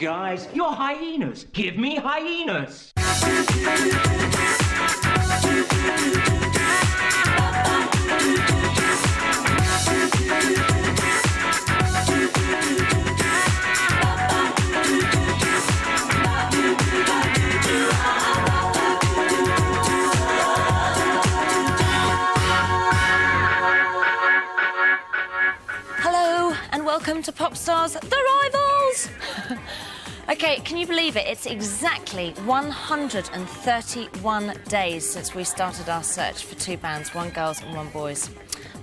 guys, you're hyenas. Give me hyenas. Welcome to Popstars, The Rivals! OK, can you believe it? It's exactly 131 days since we started our search for two bands, one girls and one boys.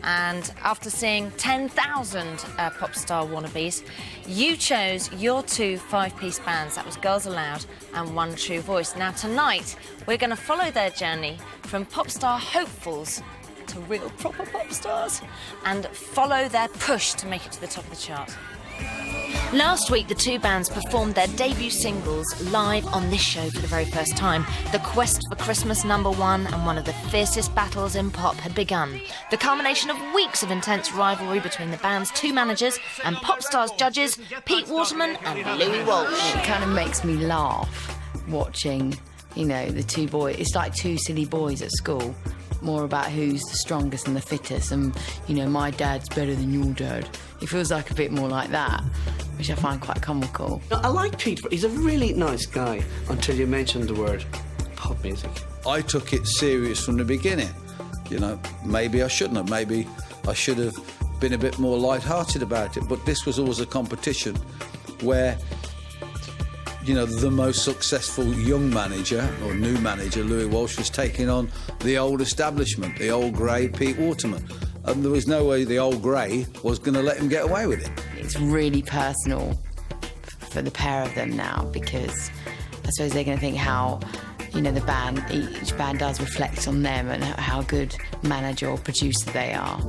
And after seeing 10,000 Popstar wannabes, you chose your two five-piece bands. That was Girls Aloud and One True Voice. Now, tonight, we're going to follow their journey from Popstar hopefuls to real proper pop stars and follow their push to make it to the top of the chart. Last week, the two bands performed their debut singles live on this show for the very first time. The quest for Christmas #1 and one of the fiercest battles in pop had begun. The culmination of weeks of intense rivalry between the band's two managers and Popstars judges, Pete Waterman and Louis Walsh. It kind of makes me laugh watching, you know, the two boys. It's like two silly boys at school. More about who's the strongest and the fittest and, you know, my dad's better than your dad. It feels like a bit more like that, which I find quite comical. I like Pete. He's a really nice guy until you mentioned the word pop music. I took it serious from the beginning. You know, maybe I shouldn't have. Maybe I should have been a bit more light-hearted about it. But this was always a competition where, you know, the most successful young manager, or new manager, Louis Walsh, was taking on the old establishment, the old grey Pete Waterman. And there was no way the old grey was going to let him get away with it. It's really personal for the pair of them now, because I suppose they're going to think how, you know, each band does reflect on them and how good manager or producer they are.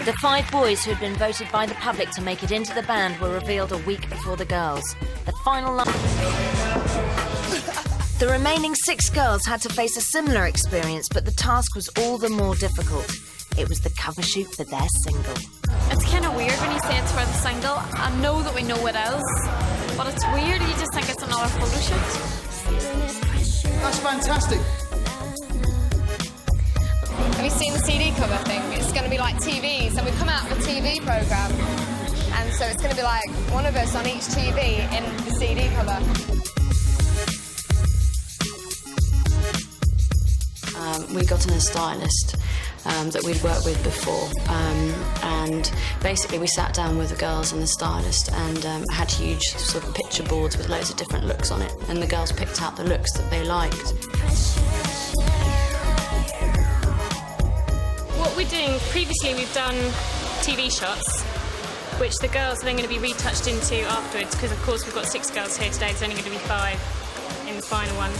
The five boys who had been voted by the public to make it into the band were revealed a week before the girls. The final line... The remaining 6 girls had to face a similar experience, but the task was all the more difficult. It was the cover shoot for their single. It's kind of weird when you say it's for the single. I know that we know it is, but it's weird. You just think it's another photo shoot. That's fantastic. Have you seen the CD cover thing? It's going to be like TVs, and we come out with a TV programme, and so it's going to be like one of us on each TV in the CD cover. We got in a stylist that we'd worked with before, and basically we sat down with the girls and the stylist and had huge sort of picture boards with loads of different looks on it, and the girls picked out the looks that they liked. What we're doing, previously we've done TV shots, which the girls are then going to be retouched into afterwards, because of course we've got 6 girls here today, there's only going to be 5 in the final one.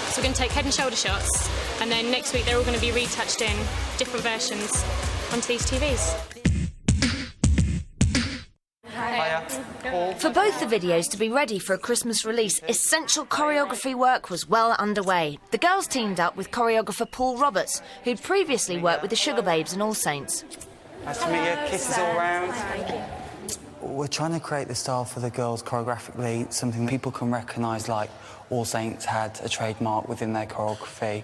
So we're going to take head and shoulder shots, and then next week they're all going to be retouched in different versions onto these TVs. For both the videos to be ready for a Christmas release, essential choreography work was well underway. The girls teamed up with choreographer Paul Roberts, who'd previously worked with the Sugar Babes and All Saints. Nice to meet you. Kisses all round. We're trying to create the style for the girls choreographically, something people can recognise, like All Saints had a trademark within their choreography.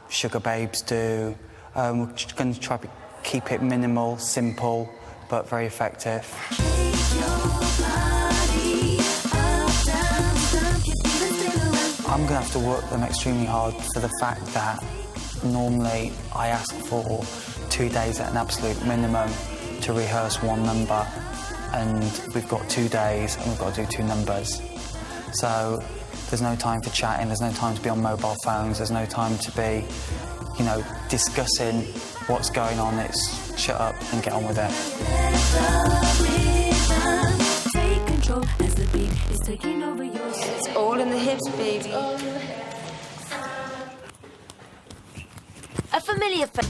Sugar Babes do. We're just going to try to keep it minimal, simple, but very effective. I'm going to have to work them extremely hard for the fact that normally I ask for 2 days at an absolute minimum to rehearse one number, and we've got 2 days and we've got to do 2 numbers. So there's no time for chatting, there's no time to be on mobile phones, there's no time to be, you know, discussing what's going on. It's shut up and get on with it. Take control as the beat is taking over your... It's all in the hips, baby. A familiar face.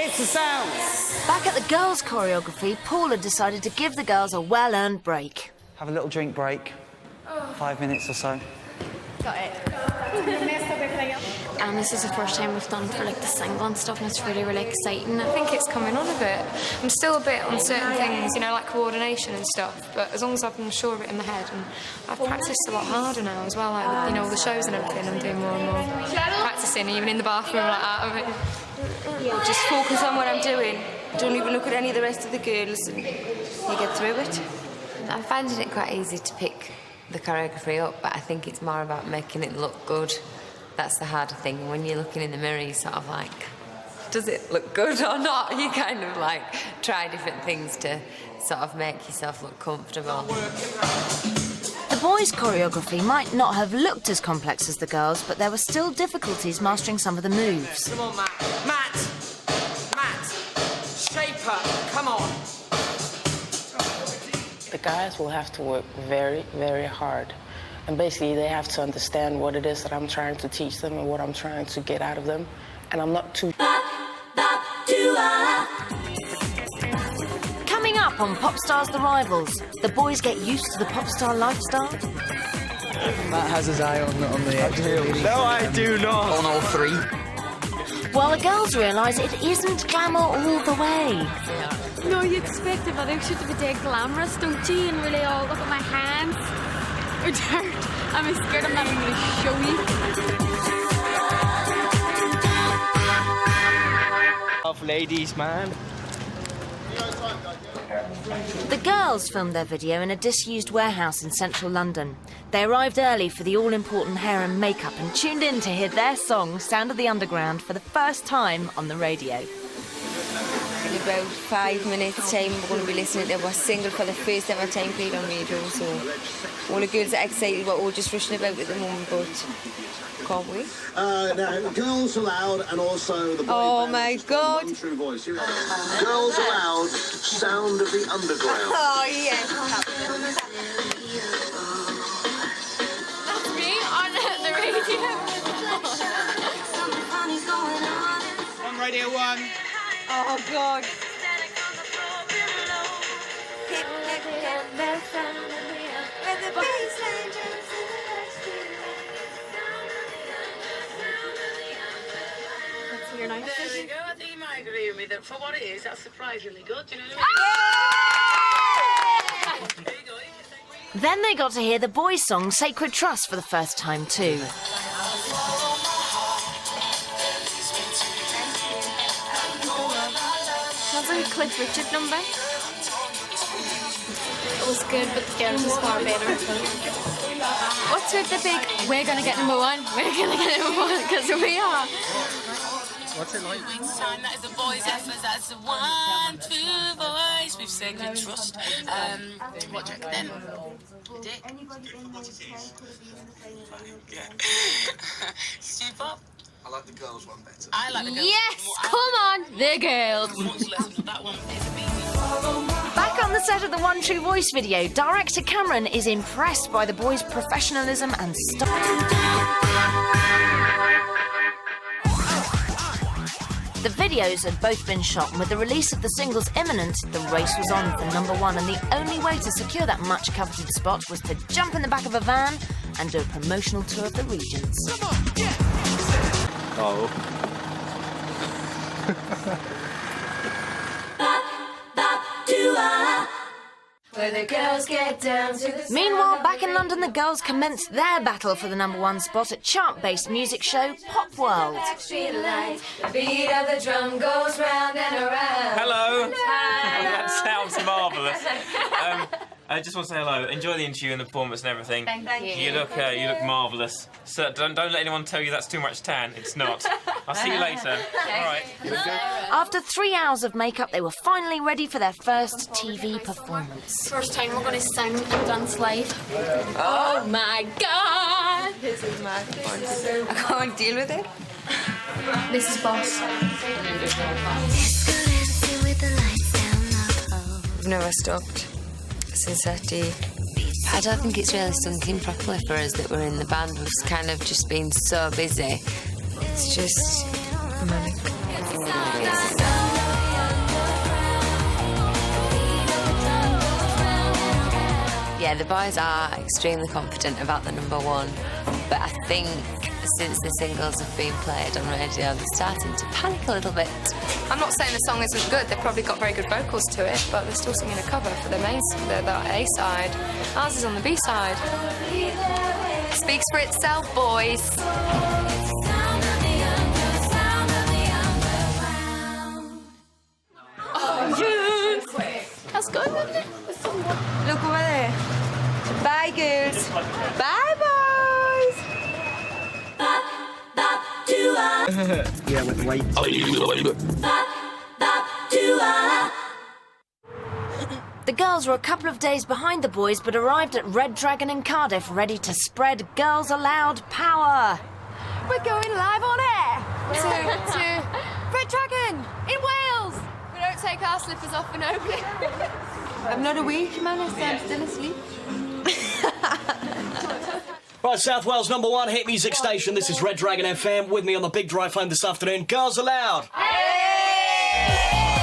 It's the sound! Back at the girls' choreography, Paul had decided to give the girls a well-earned break. Have a little drink break. 5 minutes or so. Got it. and this is the first time we've done for like the single and stuff, and it's really, really exciting. I think it's coming on a bit. I'm still a bit on certain things, you know, like coordination and stuff, but as long as I've been sure of it in my head, and I've practiced a lot harder now as well, like with, you know, all the shows and everything, I'm doing more and more practicing, even in the bathroom like that. I mean, just focus on what I'm doing. Don't even look at any of the rest of the girls, and you get through it. I'm finding it quite easy to pick the choreography up, but I think it's more about making it look good. That's the harder thing. When you're looking in the mirror, you're sort of like, does it look good or not? You kind of like try different things to sort of make yourself look comfortable. The boys' choreography might not have looked as complex as the girls', but there were still difficulties mastering some of the moves. Come on, Matt. Matt! Shape up. Come on. The guys will have to work very, very hard. And basically, they have to understand what it is that I'm trying to teach them and what I'm trying to get out of them. And I'm not too... Coming up on Popstars The Rivals, the boys get used to the popstar lifestyle. Matt has his eye on the actual leading. No, I do not. On all three. While the girls realise it isn't glamour all the way. No, you expect it, but I should be dead glamorous, don't you? And really, oh, look at my hands. It's hurt. I'm scared I'm not even going to show you. Of ladies, man. The girls filmed their video in a disused warehouse in central London. They arrived early for the all-important hair and makeup and tuned in to hear their song, Sound of the Underground, for the first time on the radio. In about 5 minutes' time, we're going to be listening to our single for the first ever time played on radio, so all the girls are excited, we're all just rushing about at the moment, but can't we? Now, Girls Aloud and also the boy Oh my God! One True Voice. Here we go. Girls Aloud, Sound of the Underground. Oh, yes. That's me on the radio. On Radio 1. Oh, God. That's your nice. There you go. I think you might agree with me that for what it is, that's surprisingly good. Do you know what I mean? There you go. Then they got to hear the boys' song, Sacred Trust, for the first time too. Sounds like a Cliff Richard number. It was good, but the girls was far better. What's with the big, we're gonna get number one, we're gonna get number one, because we are. What's it like? That is the boys' effort. That's the one true voice with sacred trust. What do you reckon then? Super. I like the girls one better. I like the girls. Yes, come on, the girls. That one. Back on the set of the One True Voice video, director Cameron is impressed by the boys' professionalism and style. The videos had both been shot, and with the release of the singles imminent, the race was on for number one, and the only way to secure that much-coveted spot was to jump in the back of a van and do a promotional tour of the regions. Oh. Where the girls get down to the Meanwhile, back in London, the girls commenced their battle for the number one spot at chart-based music show Pop World. The beat of the drum goes round and around. Hello. Hi. That sounds marvellous. I just want to say hello. Enjoy the interview and the performance and everything. Thank you. You look marvellous. So don't let anyone tell you that's too much tan. It's not. I'll see you later. All right. After 3 hours of makeup, they were finally ready for their first TV performance. First time we're going to sing and dance live. Oh my God! This is my fun. I can't deal with it. This is Boss. We've never stopped since that day. I don't think it's really sunk in properly for us that we're in the band. We've kind of just been so busy. It's just manic. Yeah, the boys are extremely confident about the number one. But I think since the singles have been played on radio, they're starting to panic a little bit. I'm not saying the song isn't good. They've probably got very good vocals to it, but they're still singing a cover for the A side. Ours is on the B side. Speaks for itself, boys. That's good, isn't it? Look over there. Bye, girls. Bye, boys. Yeah, with the weight. The girls were a couple of days behind the boys, but arrived at Red Dragon in Cardiff, ready to spread Girls Aloud power. We're going live on air to Red Dragon in Wales. We don't take our slippers off for nobody. I'm not awake, man. I'm still asleep. Right, South Wales' #1 hit music station. This is Red Dragon FM. With me on the big drive home this afternoon, Girls Aloud.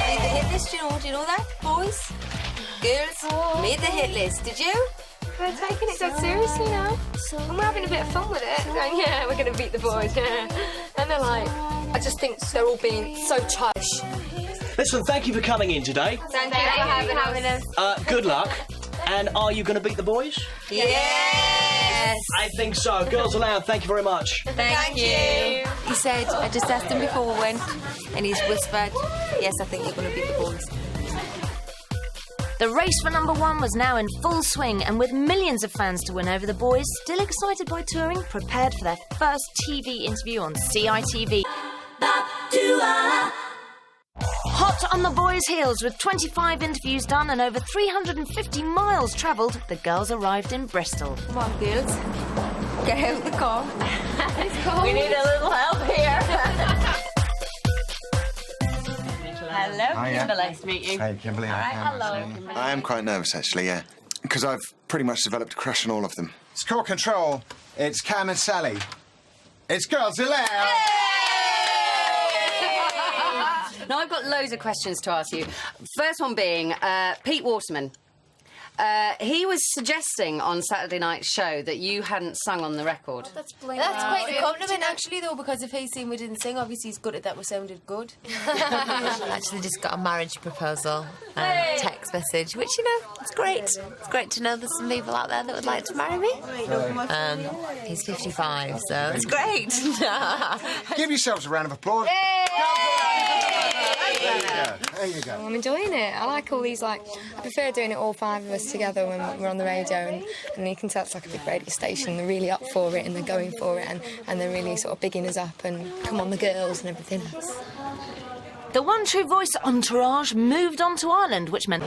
Made the hit list, do you know that, boys? Girls made the hit list, did you? They're taking it dead seriously now. And we're having a bit of fun with it. Going, yeah, we're going to beat the boys, yeah. And they're like, I just think they're all being so childish. Listen, thank you for coming in today. Thank you for having us. Good luck. And are you going to beat the boys? Yes! I think so. Girls Aloud, thank you very much. Thank you. He said, I just asked him before we went, and he's whispered, yes, I think you're going to beat the boys. The race for #1 was now in full swing, and with millions of fans to win over, the boys, still excited by touring, prepared for their first TV interview on CITV. Hot on the boys' heels, with 25 interviews done and over 350 miles travelled, the girls arrived in Bristol. Come on, girls. Get out of the car. We need a little help here. Hello, Kimberly. Nice to meet you. Hey, Kimberly. Hello, Kimberly. I am quite nervous, actually, yeah. Because I've pretty much developed a crush on all of them. It's Core Control. It's Cam and Sally. It's Girls Aloud. Now, I've got loads of questions to ask you. First one being, Pete Waterman. He was suggesting on Saturday night's show that you hadn't sung on the record. That's quite a compliment, actually, though, because if he's saying we didn't sing, obviously he's good at that. We sounded good. Actually, just got a marriage proposal and text message, which, you know, it's great. It's great to know there's some people out there that would like to marry me. He's 55, so it's great. Give yourselves a round of applause. There you go. I'm enjoying it. I like all these, like, I prefer doing it all 5 of us together when we're on the radio, and you can tell it's like a big radio station. They're really up for it and they're going for it, and they're really sort of bigging us up and come on the girls and everything else. The one true voice entourage moved on to Ireland, which meant...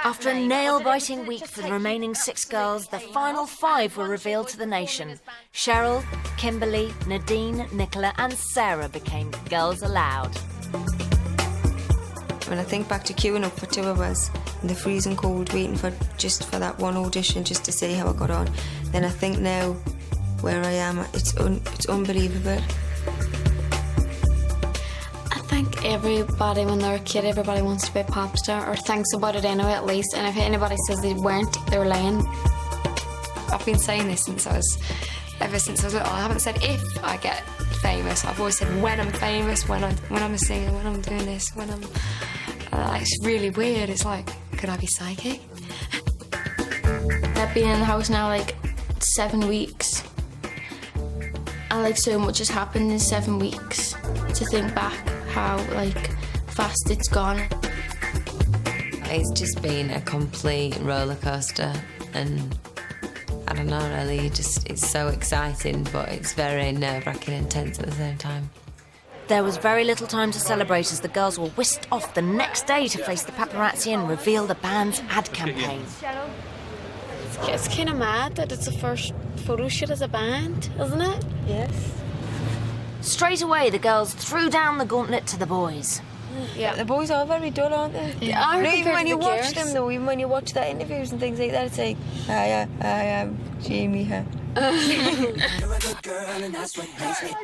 After a nail-biting week for the remaining 6 girls, the final 5 were revealed to the nation. Cheryl, Kimberly, Nadine, Nicola and Sarah became Girls Aloud. When I think back to queuing up for 2 of us in the freezing cold, waiting for that one audition just to see how I got on, then I think now where I am, it's unbelievable. I think everybody, when they're a kid, everybody wants to be a pop star or thinks about it anyway, at least. And if anybody says they weren't, they're lying. I've been saying this ever since I was little. I haven't said if I get famous. I've always said when I'm famous, when I'm a singer, when I'm doing this, when I'm... it's really weird. It's like, could I be psychic? I've been in the house now, 7 weeks. And, so much has happened in 7 weeks. To think back how, fast it's gone. It's just been a complete roller coaster, and I don't know, really, it's so exciting, but it's very nerve-wracking and intense at the same time. There was very little time to celebrate as the girls were whisked off the next day to face the paparazzi and reveal the band's ad campaign. It's kind of mad that it's the first photo shoot as a band, isn't it? Yes. Straight away, the girls threw down the gauntlet to the boys. Yeah, the boys are very dull, aren't they? They are. No, even when you watch them, though, even when you watch their interviews and things like that, it's like, I am Jamie. You're a good girl, and that's what makes me.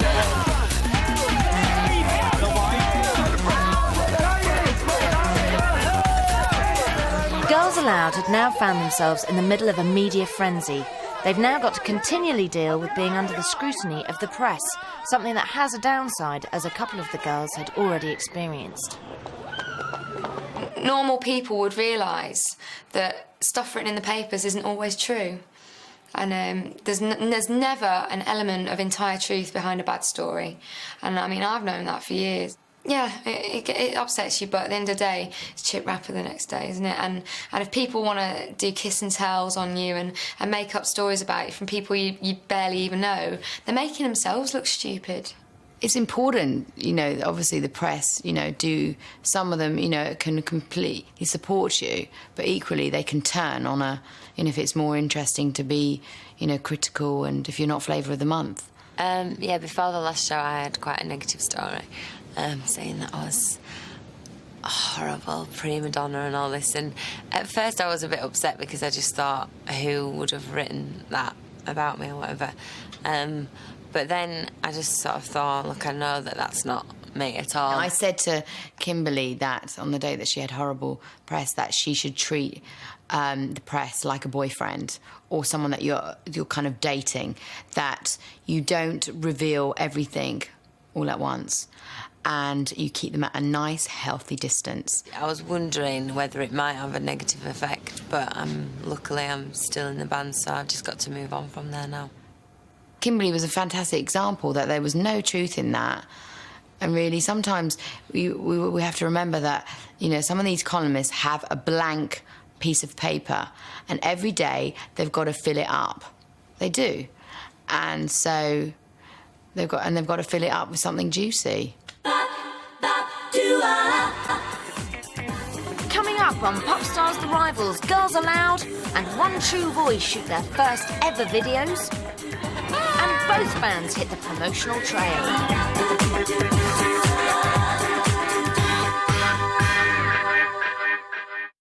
Girls Aloud had now found themselves in the middle of a media frenzy. They've now got to continually deal with being under the scrutiny of the press, something that has a downside, as a couple of the girls had already experienced. Normal people would realise that stuff written in the papers isn't always true. And there's never an element of entire truth behind a bad story. And I mean, I've known that for years. Yeah, it upsets you, but at the end of the day, it's chip wrapper the next day, isn't it? And if people want to do kiss and tells on you and make up stories about you from people you barely even know, they're making themselves look stupid. It's important, you know, obviously the press, you know, some of them, you know, can completely support you, but equally they can turn on if it's more interesting to be, you know, critical, and if you're not flavour of the month. Yeah, before the last show I had quite a negative story, saying that I was a horrible prima donna and all this, and at first I was a bit upset because I just thought, who would have written that about me or whatever, but then I just sort of thought, look, I know that that's not me at all. I said to Kimberly that on the day that she had horrible press, that she should treat the press like a boyfriend or someone that you're kind of dating, that you don't reveal everything all at once and you keep them at a nice, healthy distance. I was wondering whether it might have a negative effect, but luckily I'm still in the band, so I've just got to move on from there now. Kimberly was a fantastic example that there was no truth in that. And really, sometimes we have to remember that, you know, some of these columnists have a blank piece of paper and every day they've got to fill it up. They do. And so they've got to fill it up with something juicy. Coming up on Popstars The Rivals, Girls Aloud and One True Voice shoot their first ever videos. And both bands hit the promotional trail.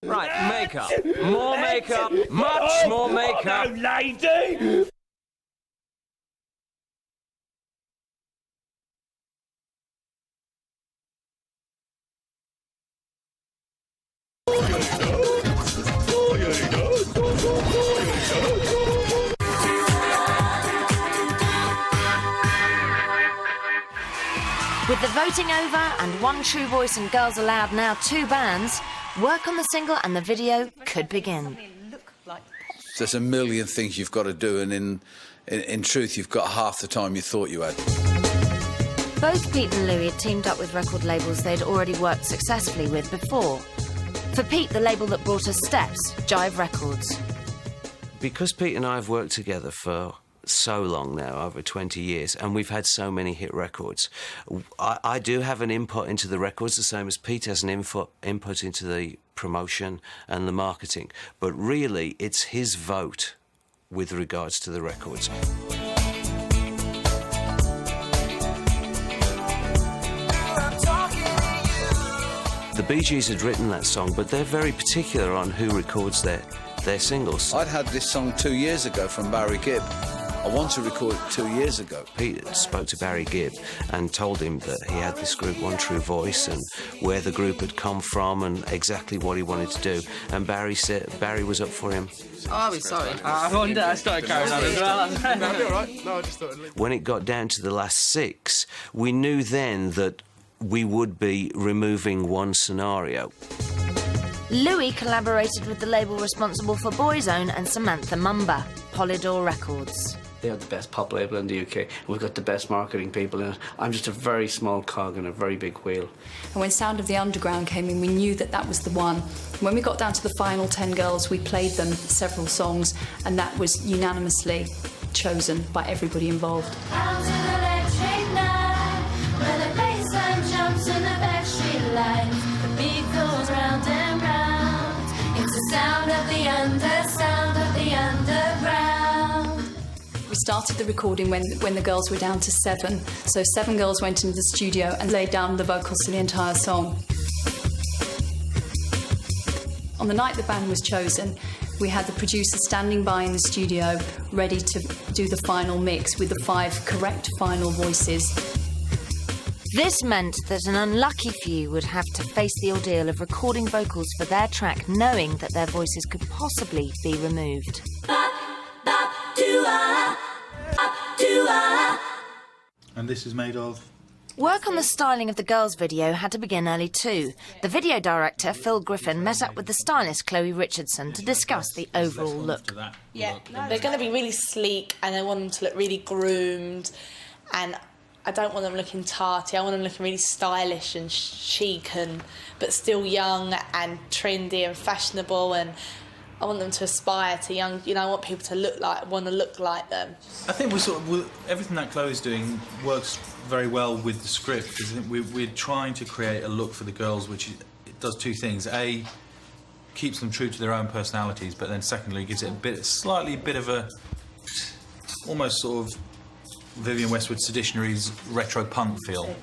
Right, makeup. More makeup. Much more makeup. Oh, no, lady! With the voting over and One True Voice and Girls Aloud now 2 bands, work on the single and the video could begin. There's a million things you've got to do, and in truth, you've got half the time you thought you had. Both Pete and Louis had teamed up with record labels they'd already worked successfully with before. For Pete, the label that brought us Steps, Jive Records. Because Pete and I have worked together for so long now, over 20 years, and we've had so many hit records, I do have an input into the records, the same as Pete has an input into the promotion and the marketing. But really, it's his vote with regards to the records. The Bee Gees had written that song, but they're very particular on who records their singles. I'd had this song 2 years ago from Barry Gibb. I wanted to record it 2 years ago. Pete spoke to Barry Gibb and told him that he had this group, One True Voice, and where the group had come from and exactly what he wanted to do. And Barry said Barry was up for him. Oh, I'm sorry. I started carrying on as well. No, you're all right. No, I just thought I'd leave. When it got down to the last 6, we knew then that we would be removing one scenario. Louis collaborated with the label responsible for Boyzone and Samantha Mumba, Polydor Records. They are the best pop label in the UK, and we've got the best marketing people in it. I'm just a very small cog in a very big wheel. And when Sound of the Underground came in, we knew that that was the one. When we got down to the final 10 girls, we played them several songs, and that was unanimously chosen by everybody involved. Out in electric night, where the bassline jumps in the backstreet lights, the beat goes round and round. It's the sound of the underground. We started the recording when the girls were down to 7. So 7 girls went into the studio and laid down the vocals to the entire song. On the night the band was chosen, we had the producer standing by in the studio, ready to do the final mix with the 5 correct final voices. This meant that an unlucky few would have to face the ordeal of recording vocals for their track, knowing that their voices could possibly be removed. And this is made of? Work on the styling of the girls' video had to begin early too. The video director, Phil Griffin, met up with the stylist, Chloe Richardson, to discuss the overall look. Yeah, they're going to be really sleek and I want them to look really groomed, and I don't want them looking tarty. I want them looking really stylish and chic, but still young and trendy and fashionable, and I want them to aspire to young, I want people to want to look like them. I think everything that Chloe's doing works very well with the script, because we're trying to create a look for the girls which it does two things. A, keeps them true to their own personalities, but then secondly gives it a bit of a almost sort of Vivienne Westwood Seditionary's retro punk feel.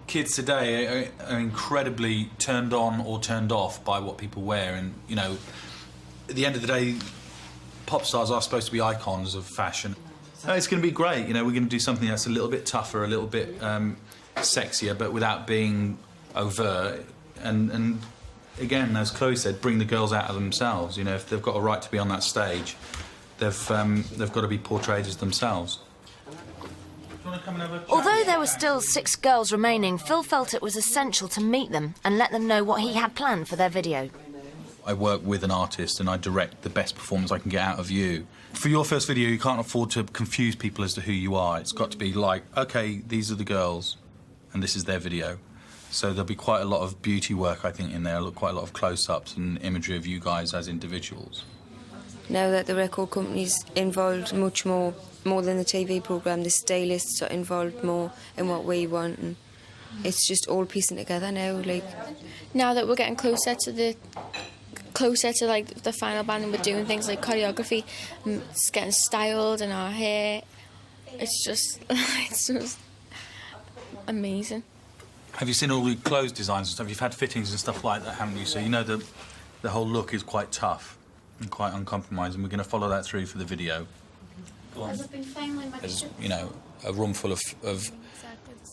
Kids today are incredibly turned on or turned off by what people wear, and at the end of the day, pop stars are supposed to be icons of fashion. It's going to be great. We're going to do something that's a little bit tougher, a little bit sexier, but without being overt. And again, as Chloe said, bring the girls out of themselves. If they've got a right to be on that stage, they've got to be portrayed as themselves. Although there were still 6 girls remaining, Phil felt it was essential to meet them and let them know what he had planned for their video. I work with an artist and I direct the best performance I can get out of you. For your first video, you can't afford to confuse people as to who you are. It's got to be like, OK, these are the girls and this is their video. So there'll be quite a lot of beauty work, I think, in there, quite a lot of close-ups and imagery of you guys as individuals. Now that the record company's involved much more than the TV programme, the stylists are involved more in what we want, and it's just all piecing together now. Now that we're getting closer to the final band, and we're doing things like choreography, and it's getting styled, and our hair, it's just amazing. Have you seen all the clothes designs and stuff? You've had fittings and stuff like that, haven't you? So you know the whole look is quite tough and quite uncompromising. We're going to follow that through for the video. There's, a room full of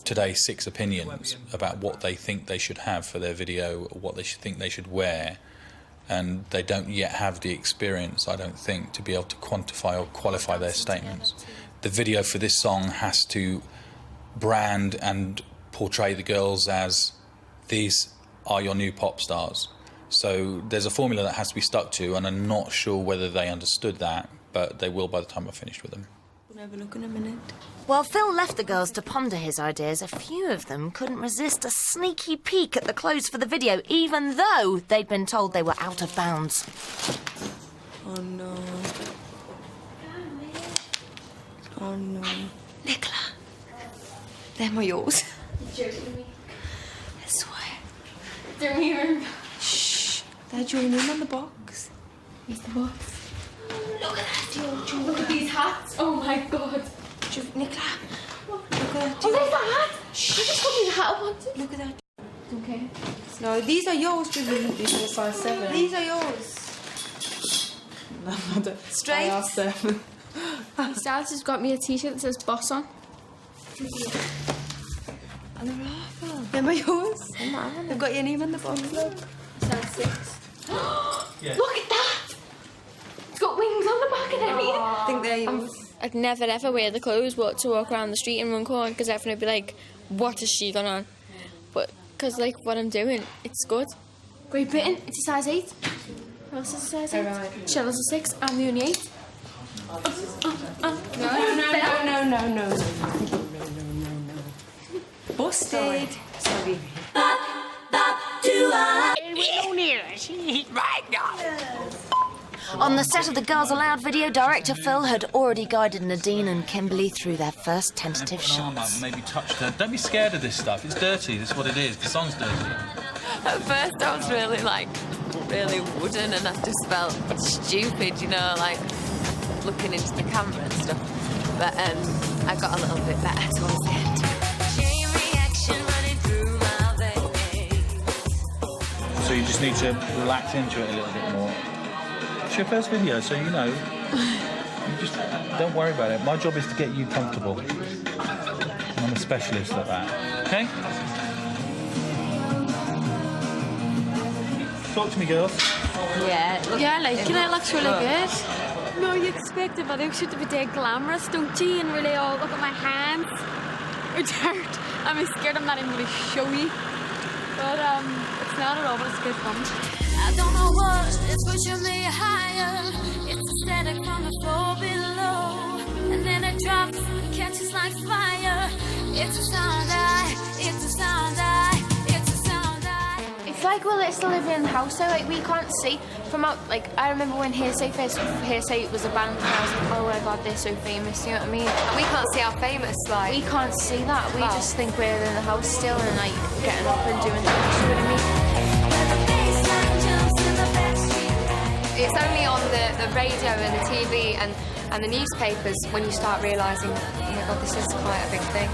today 6 opinions about what they think they should have for their video, or what they think they should wear, and they don't yet have the experience, I don't think, to be able to quantify or qualify their statements. The video for this song has to brand and portray the girls as these are your new pop stars. So there's a formula that has to be stuck to, and I'm not sure whether they understood that, but they will by the time I've finished with them. We'll have a look in a minute. While Phil left the girls to ponder his ideas, a few of them couldn't resist a sneaky peek at the clothes for the video, even though they'd been told they were out of bounds. Oh no. Oh no. Nicola, them are yours. You're joking me. I swear. They're me. Shh. They're joining on the box. Where's the box? Look at that, Joe. Look at these hats. Oh my god. Nicola. Look at that. Oh, there's the hat. Shh. I just told me the hat I wanted. Look at that. Okay. No, these are yours, Julie. These are size 7. These are yours. No, Straight. I asked them. My stylist has got me a t-shirt that says Boss on. And they're awful. Them are yours. They've got your name on the box, look. Size 6. Yeah. Look at that! It's got wings on the back and everything. I think they're yours. I'd never ever wear the clothes but to walk around the street and run corn, because everyone would be like, what has she gone on? But because what I'm doing, it's good. Great Britain, it's a size 8. Who else is a size 8? Right. Cheryl's a 6, I'm the only 8. No. Busted. Sorry. On the set of the Girls Aloud video, director Phil had already guided Nadine and Kimberly through their first tentative shots. Maybe touch her. Don't be scared of this stuff. It's dirty. That's what it is. The song's dirty. At first I was really wooden, and I just felt stupid, looking into the camera and stuff. But I got a little bit better towards the end. So you just need to relax into it a little bit more. It's your first video, so you just don't worry about it. My job is to get you comfortable. I'm a specialist at that. Okay. Talk to me, girls. Yeah, like, it looks really good. No, you expect it, but it should be dead glamorous, don't you? And really, oh, look at my hands. It's hurt. I'm scared I'm not even going to show you. But it's not at all, but it's good fun. I don't know what is pushing me higher. It's a static from the floor below, and then it drops, catches like fire. It's a sound it's a sound it's a sound It's like we're still living in the house, so like we can't see from out. Like I remember when Hearsay was a band, and I was like, oh my god, they're so famous. You know what I mean? And we can't see our famous, like. We can't see that. We just think we're in the house still and like getting up and doing things. You know what I mean? It's only on the radio and the TV and the newspapers when you start realising, oh my god, this is quite a big thing.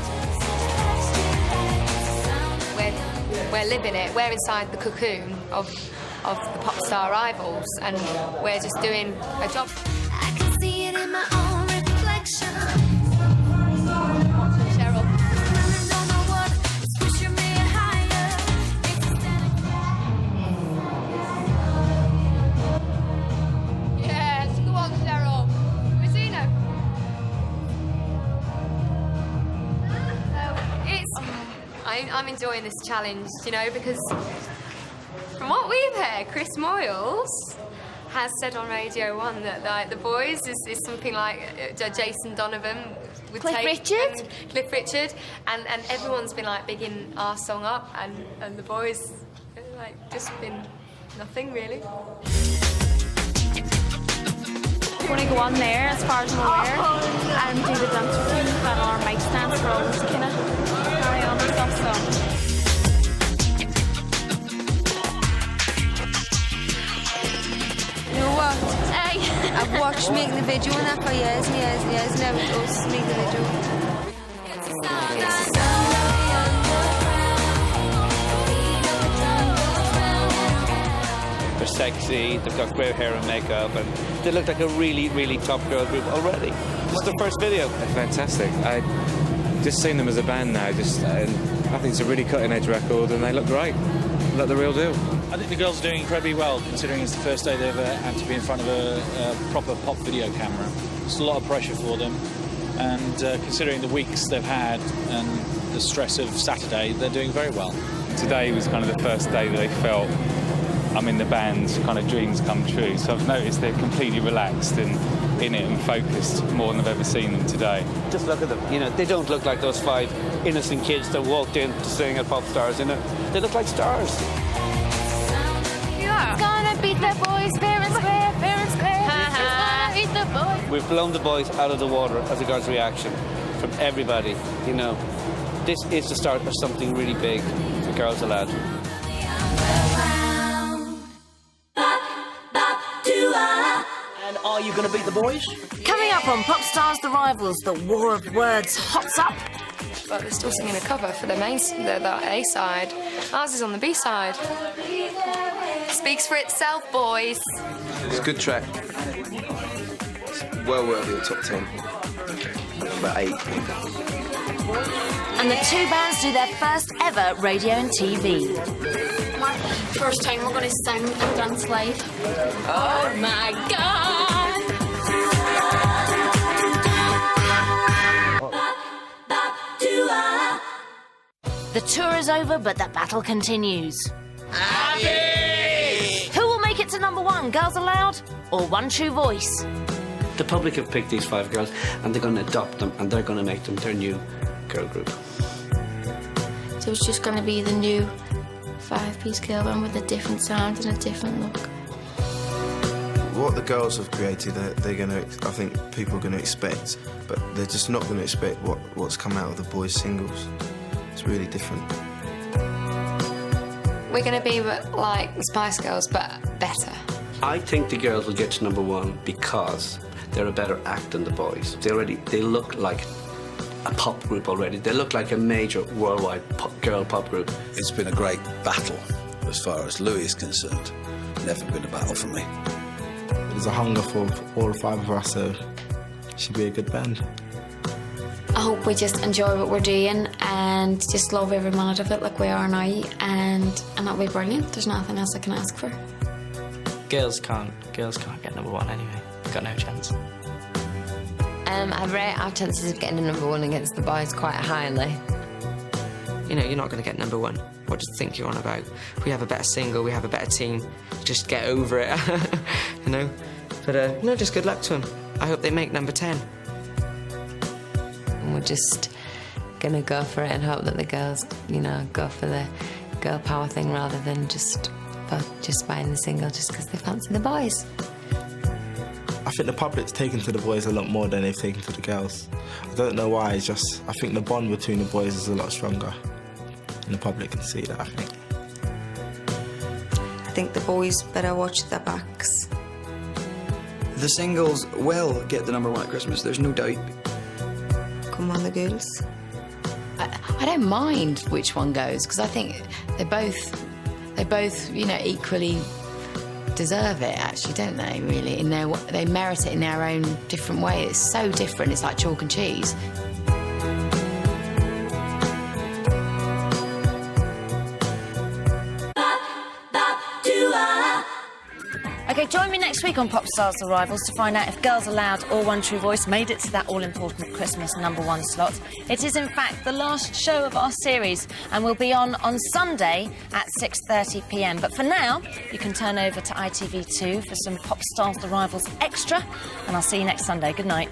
We're living it. We're inside the cocoon of the pop star rivals, and we're just doing a job. I can see it in my own reflection. Cheryl. Don't know what is pushing me higher. Yes, go on, Cheryl. Regina. I'm enjoying this challenge, you know, because from what we've heard, Chris Moyles has said on Radio 1 that like, The Boys is something like Jason Donovan with Cliff Richard? Cliff Richard, and everyone's been like bigging our song up, and The Boys like just been nothing really. We're going to go on there, as far as I'm aware, and do the dance routine. We've got our mic stands for all this kind of carry on and stuff, so. You know what? Hey! I've watched making the video and that for years and years and years, never us make the video. They're sexy, they've got great hair and makeup, and they look like a really, really top girl group already. This is their first video. Fantastic. I just seen them as a band now, I think it's a really cutting-edge record, and they look great. Look the real deal. I think the girls are doing incredibly well, considering it's the first day they've ever had to be in front of a proper pop video camera. It's a lot of pressure for them, and considering the weeks they've had and the stress of Saturday, they're doing very well. Today was kind of the first day that they felt, the band's kind of dreams come true. So I've noticed they're completely relaxed and in it and focused more than I've ever seen them today. Just look at them, they don't look like those 5 innocent kids that walked in to sing at Popstars, They look like stars. Yeah. It's gonna beat the boys fair and square, fair and square. It's gonna beat the boys. We've blown the boys out of the water as a God's reaction from everybody, This is the start of something really big for Girls Aloud. And are you going to beat the boys? Coming up on Popstars The Rivals, the war of words hots up. But they're still singing a cover for the A side. Ours is on the B side. Speaks for itself, boys. It's a good track. It's well worthy of top 10. About 8. And the two bands do their first ever radio and TV. First time we're going to sing and dance live. Oh my god! The tour is over, but the battle continues. Who will make it to #1, Girls Aloud or One True Voice? The public have picked these 5 girls, and they're going to adopt them, and they're going to make them their new girl group. So it's just going to be the new 5-piece girl band with a different sound and a different look. What the girls have created, I think people are going to expect, but they're just not going to expect what's come out of the boys' singles. It's really different. We're going to be like the Spice Girls, but better. I think the girls will get to #1 because they're a better act than the boys. They look like a pop group already. They look like a major worldwide girl pop group. It's been a great battle as far as Louis is concerned. Never been a battle for me. There's a hunger for all 5 of us, so it should be a good band. I hope we just enjoy what we're doing and just love every minute of it like we are now, and that'll be brilliant. There's nothing else I can ask for. Girls can't get number one anyway. Got no chance. I rate our chances of getting a number one against the boys quite highly. You know, you're not going to get number one. What do you think you're on about? We have a better single, we have a better team. Just get over it, you know? But, no, just good luck to them. I hope they make number 10. And we're just going to go for it and hope that the girls, you know, go for the girl power thing rather than just buying the single just because they fancy the boys. I think the public's taken to the boys a lot more than they've taken to the girls. I don't know why, it's just I think the bond between the boys is a lot stronger. And the public can see that, I think. I think the boys better watch their backs. The singles will get the number one at Christmas, there's no doubt. Come on, the girls. I don't mind which one goes, because I think they both, you know, equally deserve it, actually, don't they, really? They merit it in their own different way. It's so different, it's like chalk and cheese. OK, join me next week on Popstars The Rivals to find out if Girls Aloud or One True Voice made it to that all-important Christmas number one slot. It is, in fact, the last show of our series and will be on Sunday at 6:30 p.m. But for now, you can turn over to ITV2 for some Popstars The Rivals Extra, and I'll see you next Sunday. Good night.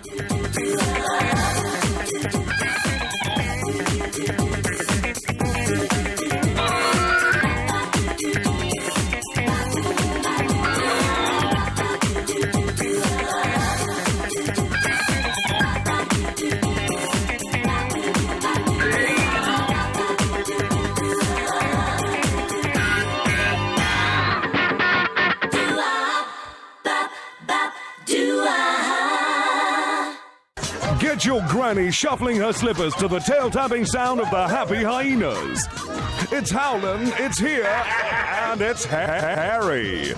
Get your granny shuffling her slippers to the tail-tapping sound of the Happy Hyenas. It's Howlin', it's here, and it's Harry.